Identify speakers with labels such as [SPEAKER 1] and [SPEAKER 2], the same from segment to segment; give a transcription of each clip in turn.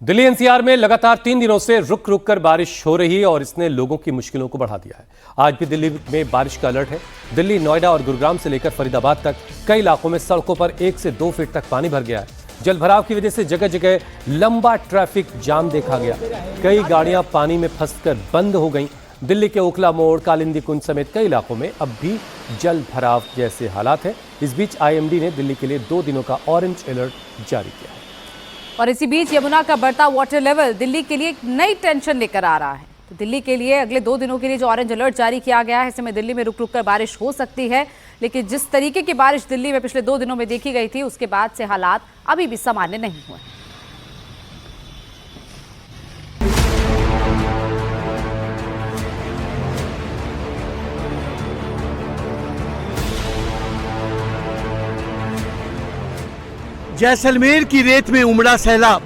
[SPEAKER 1] Delhi NCR में लगातार 3 दिनों से रुक रुक कर बारिश हो रही है और इसने लोगों की मुश्किलों को बढ़ा दिया है। आज भी दिल्ली में बारिश का अलर्ट है। दिल्ली, नोएडा और गुरुग्राम से लेकर फरीदाबाद तक कई इलाकों में सड़कों पर 1 से 2 फीट तक पानी भर गया है। जल भराव की वजह से जगह जगह लंबा ट्रैफिक जाम देखा गया। कई गाड़ियां पानी में फंसकर बंद हो गईं। दिल्ली के ओखला मोड़, कालिंदी कुंज समेत कई इलाकों में अब भी जल भराव जैसे हालात हैं। इस बीच आईएमडी ने दिल्ली के लिए 2 दिनों का ऑरेंज अलर्ट जारी किया है।
[SPEAKER 2] और इसी बीच यमुना का बढ़ता वाटर लेवल दिल्ली के लिए एक नई टेंशन लेकर आ रहा है। तो दिल्ली के लिए अगले 2 दिनों के लिए जो ऑरेंज अलर्ट जारी किया गया है, ऐसे में दिल्ली में रुक रुक कर बारिश हो सकती है। लेकिन जिस तरीके की बारिश दिल्ली में पिछले 2 दिनों में देखी गई थी, उसके बाद से हालात अभी भी सामान्य नहीं हुए।
[SPEAKER 3] जैसलमेर की रेत में उमड़ा सैलाब।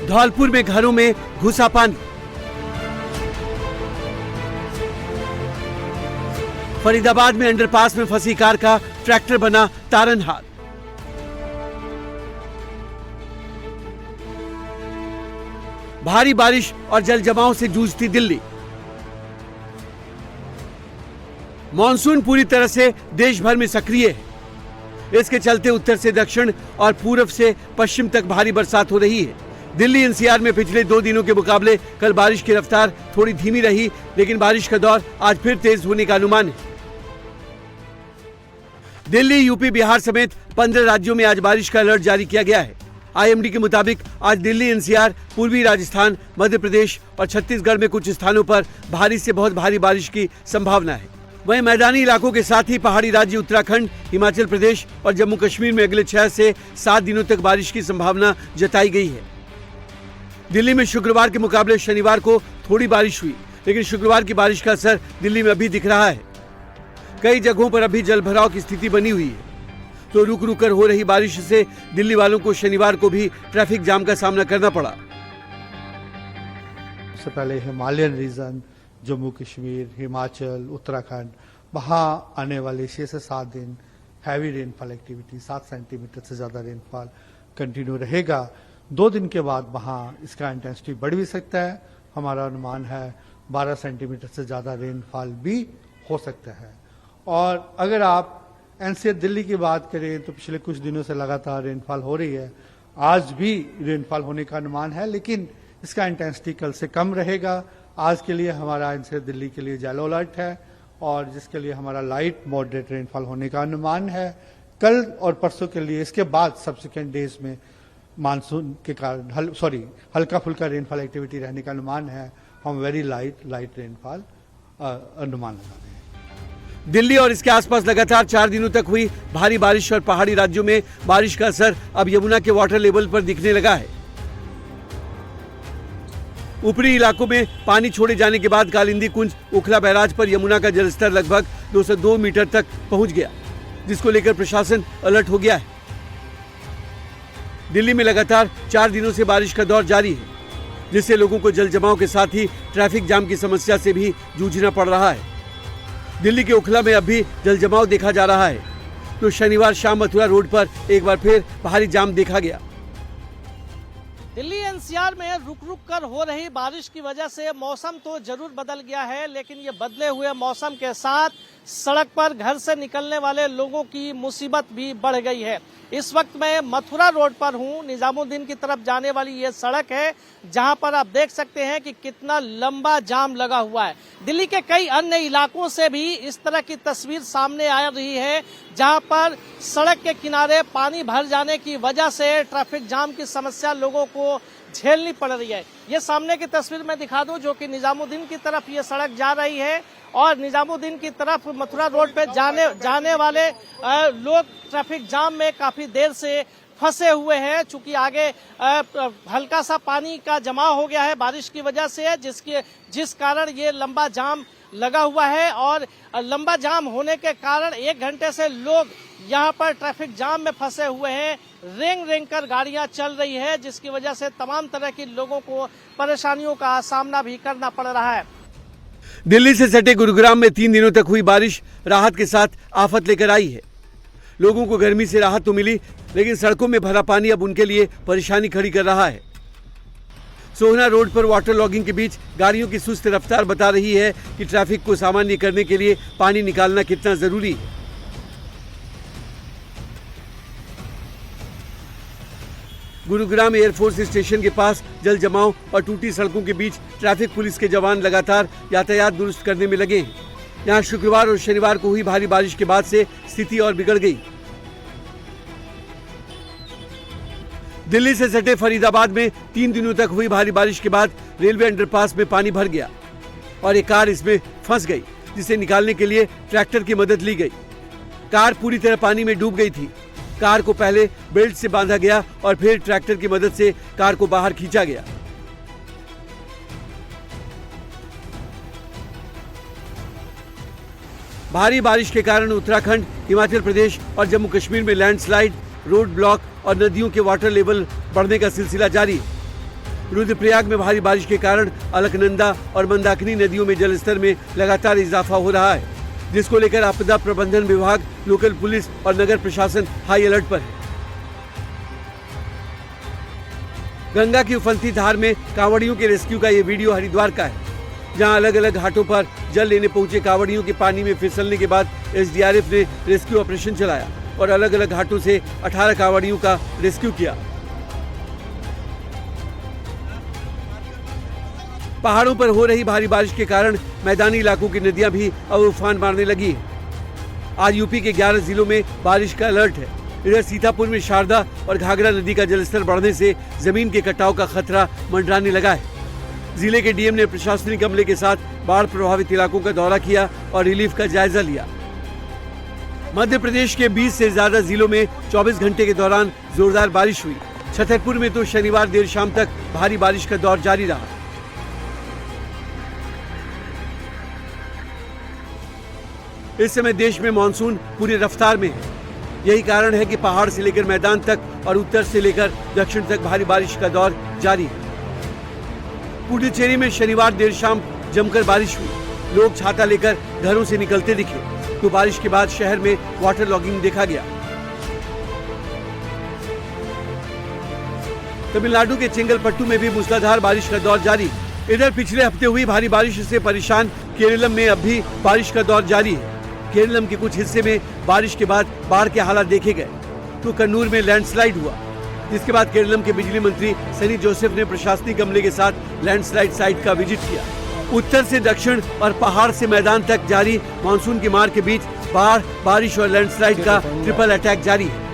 [SPEAKER 3] धौलपुर में घरों में घुसा पानी। फरीदाबाद में अंडरपास में फंसी कार का ट्रैक्टर बना तारनहार। भारी बारिश और जल जमाव से जूझती दिल्ली। मॉनसून पूरी तरह से देश भर में सक्रिय है। इसके चलते उत्तर से दक्षिण और पूर्व से पश्चिम तक भारी बरसात हो रही है। दिल्ली एनसीआर में पिछले 2 दिनों के मुकाबले कल बारिश की रफ्तार थोड़ी धीमी रही, लेकिन बारिश का दौर आज फिर तेज होने का अनुमान है। दिल्ली, यूपी, बिहार समेत 15 राज्यों में आज बारिश का अलर्ट जारी किया गया है। आईएमडी के मुताबिक आज दिल्ली एनसीआर, पूर्वी राजस्थान, मध्य प्रदेश और छत्तीसगढ़ में कुछ स्थानों पर भारी से बहुत भारी बारिश की संभावना है। वहीं मैदानी इलाकों के साथ ही पहाड़ी राज्य उत्तराखंड, हिमाचल प्रदेश और जम्मू कश्मीर में अगले 6 से 7 दिनों तक बारिश की संभावना जताई गई है। दिल्ली में शुक्रवार के मुकाबले शनिवार को थोड़ी बारिश हुई, लेकिन शुक्रवार की बारिश का असर दिल्ली में अभी दिख रहा है। कई जगहों पर अभी जल भराव की स्थिति बनी हुई है। तो रुक रुक कर हो रही बारिश से दिल्ली वालों को शनिवार को भी ट्रैफिक जाम का सामना करना पड़ा।
[SPEAKER 4] सबसे पहले हिमालयन रीजन, जम्मू कश्मीर, हिमाचल, उत्तराखंड, वहाँ आने वाले 6 से 7 दिन हैवी रेनफॉल एक्टिविटी, 7 सेंटीमीटर से ज़्यादा रेनफॉल कंटिन्यू रहेगा। 2 दिन के बाद वहाँ इसका इंटेंसिटी बढ़ भी सकता है। हमारा अनुमान है 12 सेंटीमीटर से ज़्यादा रेनफॉल भी हो सकता है। और अगर आप एनसीआर दिल्ली की बात करें तो पिछले कुछ दिनों से लगातार रेनफॉल हो रही है। आज भी रेनफॉल होने का अनुमान है, लेकिन इसका इंटेंसिटी कल से कम रहेगा। आज के लिए हमारा एनसीआर दिल्ली के लिए येलो अलर्ट है और जिसके लिए हमारा लाइट मॉडरेट रेनफॉल होने का अनुमान है। कल और परसों के लिए, इसके बाद सब्सिक्वेंट डेज में मानसून के कारण हल्का फुल्का रेनफॉल एक्टिविटी रहने का अनुमान है। हम वेरी लाइट रेनफॉल अनुमान लगा रहे हैं।
[SPEAKER 3] दिल्ली और इसके आसपास लगातार 4 दिनों तक हुई भारी बारिश और पहाड़ी राज्यों में बारिश का असर अब यमुना के वाटर लेवल पर दिखने लगा है। ऊपरी इलाकों में पानी छोड़े जाने के बाद कालिंदी कुंज, ओखला बैराज पर यमुना का जलस्तर लगभग 202 मीटर तक पहुंच गया, जिसको लेकर प्रशासन अलर्ट हो गया है। दिल्ली में लगातार 4 दिनों से बारिश का दौर जारी है, जिससे लोगों को जल जमाव के साथ ही ट्रैफिक जाम की समस्या से भी जूझना पड़ रहा है। दिल्ली के ओखला में अब भी जल जमाव देखा जा रहा है। तो शनिवार शाम मथुरा रोड पर एक बार फिर भारी जाम देखा गया।
[SPEAKER 5] दिल्ली एनसीआर में रुक रुक कर हो रही बारिश की वजह से मौसम तो जरूर बदल गया है, लेकिन ये बदले हुए मौसम के साथ सड़क पर घर से निकलने वाले लोगों की मुसीबत भी बढ़ गई है। इस वक्त मैं मथुरा रोड पर हूँ। निजामुद्दीन की तरफ जाने वाली ये सड़क है, जहां पर आप देख सकते हैं कि कितना लंबा जाम लगा हुआ है। दिल्ली के कई अन्य इलाकों से भी इस तरह की तस्वीर सामने आ रही है, जहां पर सड़क के किनारे पानी भर जाने की वजह से ट्रैफिक जाम की समस्या लोगों को झेलनी पड़ रही है। ये सामने की तस्वीर मैं दिखा दूं, जो कि निजामुद्दीन की तरफ ये सड़क जा रही है और निजामुद्दीन की तरफ मथुरा रोड पे जाने वाले लोग ट्रैफिक जाम में काफी देर से फंसे हुए हैं। चूंकि आगे हल्का सा पानी का जमाव हो गया है बारिश की वजह से, जिस कारण ये लंबा जाम लगा हुआ है। और लंबा जाम होने के कारण 1 घंटे से लोग यहाँ पर ट्रैफिक जाम में फंसे हुए हैं। रेंग कर गाड़ियां चल रही है, जिसकी वजह से तमाम तरह की लोगों को परेशानियों का सामना भी करना पड़ रहा है।
[SPEAKER 3] दिल्ली से सटे गुरुग्राम में 3 दिनों तक हुई बारिश राहत के साथ आफत लेकर आई है। लोगों को गर्मी से राहत तो मिली, लेकिन सड़कों में भरा पानी अब उनके लिए परेशानी खड़ी कर रहा है। सोहना रोड पर वाटर लॉगिंग के बीच गाड़ियों की सुस्त रफ्तार बता रही है कि ट्रैफिक को सामान्य करने के लिए पानी निकालना कितना जरूरी है। गुरुग्राम एयरफोर्स स्टेशन के पास जल जमाव और टूटी सड़कों के बीच ट्रैफिक पुलिस के जवान लगातार यातायात दुरुस्त करने में लगे हैं। यहाँ शुक्रवार और शनिवार को हुई भारी बारिश के बाद से स्थिति और बिगड़ गई। दिल्ली से सटे फरीदाबाद में 3 दिनों तक हुई भारी बारिश के बाद रेलवे अंडरपास में पानी भर गया और एक कार इसमें फंस गई, जिसे निकालने के लिए ट्रैक्टर की मदद ली गई। कार पूरी तरह पानी में डूब गई थी। कार को पहले बेल्ट से बांधा गया और फिर ट्रैक्टर की मदद से कार को बाहर खींचा गया। भारी बारिश के कारण उत्तराखंड, हिमाचल प्रदेश और जम्मू कश्मीर में लैंडस्लाइड, रोड ब्लॉक और नदियों के वाटर लेवल बढ़ने का सिलसिला जारी है। रुद्रप्रयाग में भारी बारिश के कारण अलकनंदा और मंदाकिनी नदियों में जलस्तर में लगातार इजाफा हो रहा है, जिसको लेकर आपदा प्रबंधन विभाग, लोकल पुलिस और नगर प्रशासन हाई अलर्ट पर है। गंगा की उफनती धार में कांवड़ियों के रेस्क्यू का ये वीडियो हरिद्वार का है, जहां अलग अलग घाटों पर जल लेने पहुंचे कांवड़ियों के पानी में फिसलने के बाद एसडीआरएफ ने रेस्क्यू ऑपरेशन चलाया और अलग अलग घाटों से 18 कांवड़ियों का रेस्क्यू किया। पहाड़ों पर हो रही भारी बारिश के कारण मैदानी इलाकों की नदियां भी अब उफान मारने लगी हैं। आज यूपी के 11 जिलों में बारिश का अलर्ट है। इधर सीतापुर में शारदा और घाघरा नदी का जलस्तर बढ़ने से जमीन के कटाव का खतरा मंडराने लगा है। जिले के डीएम ने प्रशासनिक अमले के साथ बाढ़ प्रभावित इलाकों का दौरा किया और रिलीफ का जायजा लिया। मध्य प्रदेश के 20 से ज्यादा जिलों में 24 घंटे के दौरान जोरदार बारिश हुई। छतरपुर में तो शनिवार देर शाम तक भारी बारिश का दौर जारी रहा। इस समय देश में मानसून पूरी रफ्तार में है। यही कारण है कि पहाड़ से लेकर मैदान तक और उत्तर से लेकर दक्षिण तक भारी बारिश का दौर जारी है। पुडुचेरी में शनिवार देर शाम जमकर बारिश हुई। लोग छाता लेकर घरों से निकलते दिखे, तो बारिश के बाद शहर में वाटर लॉगिंग देखा गया। तमिलनाडु के चेंगलपट्टू में भी मूसलाधार बारिश का दौर जारी। इधर पिछले हफ्ते हुई भारी बारिश से परेशान केरलम में अब भी बारिश का दौर जारी है। केरलम के कुछ हिस्से में बारिश के बाद बाढ़ के हालात देखे गए, तो कन्नूर में लैंडस्लाइड हुआ, जिसके बाद केरलम के बिजली मंत्री सनी जोसेफ ने प्रशासनिक अमले के साथ लैंडस्लाइड साइट का विजिट किया। उत्तर से दक्षिण और पहाड़ से मैदान तक जारी मानसून की मार के बीच बाढ़, बारिश और लैंडस्लाइड का ट्रिपल अटैक जारी है।